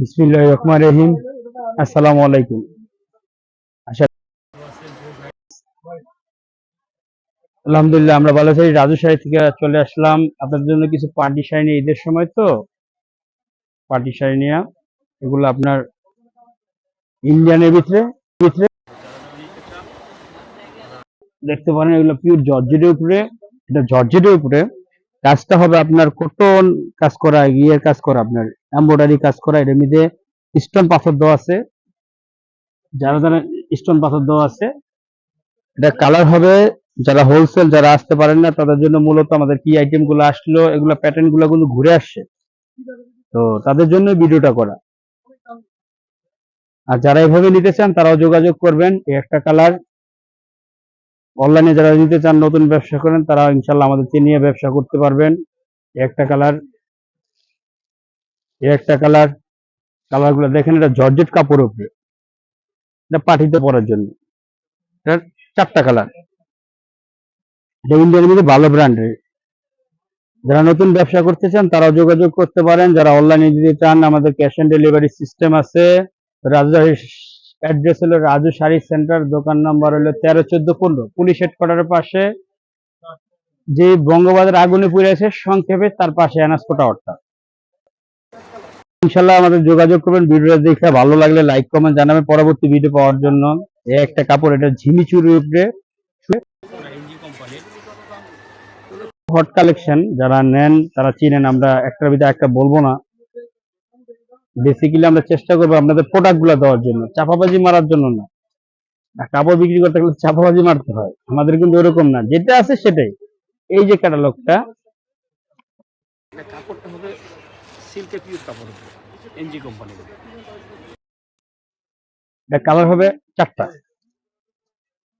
বিসমিল্লাহির রহমানির রহিম। আসসালামু আলাইকুম। আশা আলহামদুলিল্লাহ আমরা ভালো আছি। রাজু শাড়ি থেকে চলে আসলাম আপনাদের জন্য কিছু পার্টি শাড়ি নিয়ে, ঈদের সময় তো পার্টি শাড়ি নিয়ে। এগুলো আপনার ইন্ডিয়ানের ভিতরে ভিতরে দেখতে পারেন, এগুলো পিওর জর্জেটের উপরে। এটা জর্জেটের উপরে কাজটা হবে আপনার কটন কাজ করা, ইয়ের কাজ করা, আপনার এমব্রয়ডারি কাজ করা। এর মধ্যে স্টোন পাথর দেওয়া আছে, যারা যারা স্টোন পাথর দেওয়া আছে। এটা কালার হবে, যারা হোলসেল যারা আসতে পারেন না তাদের জন্য মূলত আমাদের কি আইটেম গুলো আসলো, এগুলো প্যাটার্ন গুলো কিন্তু ঘুরে আসছে, তো তাদের জন্য ভিডিওটা করা। আর যারা এভাবে নিতে চান তারাও যোগাযোগ করবেন। এই একটা কালার, অনলাইনে যারা নিতে চান নতুন ব্যবসা করেন তারা ইনশাল্লাহ আমাদের নিয়ে ব্যবসা করতে পারবেন। এই একটা কালার, এই একটা কালার, কালার গুলো দেখেন, এটা জর্জেট কাপড়ের উপরে, এটা পাঠিতে পরার জন্য। এটার চারটা কালার। এটা ইন্ডিয়ার মধ্যে ভালো ব্র্যান্ডের। যারা নতুন ব্যবসা করতে চান তারাও যোগাযোগ করতে পারেন। যারা অনলাইনে দিতে চান আমাদের ক্যাশ অন ডেলিভারি সিস্টেম আছে। রাজু অ্যাড্রেস হলো রাজু শাড়ি সেন্টার, দোকান নাম্বার হলো 13-14-15, পুলিশ হেডকোয়ার্টারের পাশে, যে বঙ্গবাজার আগুনে পুড়ে আছে সংক্ষেপে তার পাশে এনাস্কো টাওয়ারটা। ইনশাল্লাহ আমাদের যোগাযোগ করবেন। ভিডিওটা দেখে ভালো লাগলে লাইক কমেন্ট জানাবেন পরবর্তী ভিডিও পাওয়ার জন্য। এই একটা কাপড়, এটা ঝিমিচুরির উপরে হট কালেকশন। যারা নেন তারা চিনেন, আমরা একটার ভিতরে একটা বলবো না। বেসিক্যালি আমরা চেষ্টা করবো আপনাদের প্রোডাক্ট গুলো দেওয়ার জন্য, চাপাবাজি মারার জন্য না। আর কাপড় বিক্রি করতে গেলে চাপাবাজি মারতে হয়, আমাদের কিন্তু ওরকম না, যেটা আছে সেটাই। এই যে ক্যাটালগটা, কাপড়টা হবে সিল্কের পিওর কাপড়, এনজি কোম্পানির। এটা কালার হবে চারটা।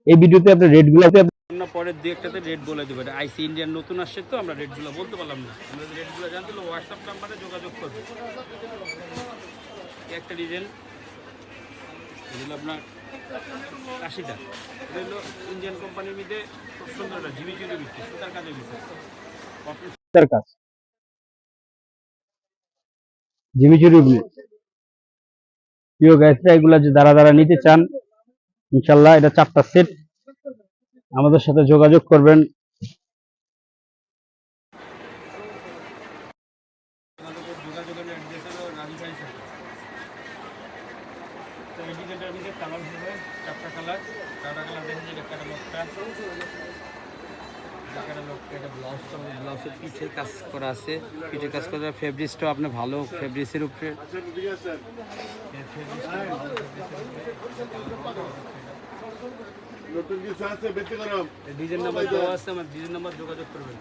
এই ভিডিওতে আপনি রেট গুলো আমরা পরে দু একটাতে রেট বলে দেবো। এটা আইসি ইন্ডিয়ান নতুন আসছে তো আমরা রেটগুলো বলতে পারলাম না। আমরা রেটগুলো জানতে হলে হোয়াটসঅ্যাপ নাম্বারে যোগাযোগ করবে। একটা ডিজাইন এগুলো আপনার 80টা। এটা হলো ইন্ডিয়ান কোম্পানির মধ্যে খুব সুন্দর একটা ঝিমিঝিমি বিক্রি, সুতার কাজে সুতার কাজ, ঝিমিচুরি উপরে। প্রিয় গাইসরা, এগুলা যে যারা যারা নিতে চান ইনশাল্লাহ এটা চারটা সেট, আমাদের সাথে যোগাযোগ করবেন। যোগাযোগের অ্যাড্রেস হলো রাজু শাড়ি সেন্টার। তো এই ডিজাইনটার মধ্যে কালার হবে চারটা কালার। চারটা কালার দেখেন যে ক্যাটালগটা এটা ব্লাউজটা হবে, ব্লাউজের পিঠের কাজ করা আছে। পিঠের কাজ করা ফেব্রিক্সটাও আপনার ভালো, ফেব্রিক্সের উপরে ডিজাইন নাম্বার দেওয়া আছে। আমার ডিজাইন নাম্বার যোগাযোগ করবেন।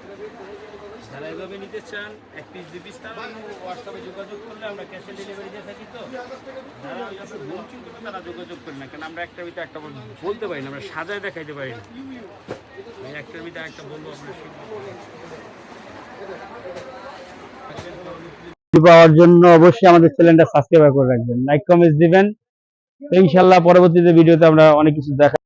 যারা এভাবে নিতে চান 1 পিস 2 পিস তারা হোয়াটসঅ্যাপে যোগাযোগ করলে আমরা ক্যাশ অন ডেলিভারি দিয়ে থাকি। তো যারা বলছেন কিন্তু তারা যোগাযোগ করেন না, কারণ আমরা একটার ভিতরে একটা বলতে পারি না, আমরা সাজায় দেখাইতে পারি না। একটার ভিতরে একটা বলবো আমরা পাওয়ার জন্য অবশ্যই আমাদের চ্যানেলটা সাবস্ক্রাইব করে রাখবেন, লাইক কমেন্ট দিবেন। ইনশাল্লাহ পরবর্তীতে ভিডিওতে আমরা অনেক কিছু দেখা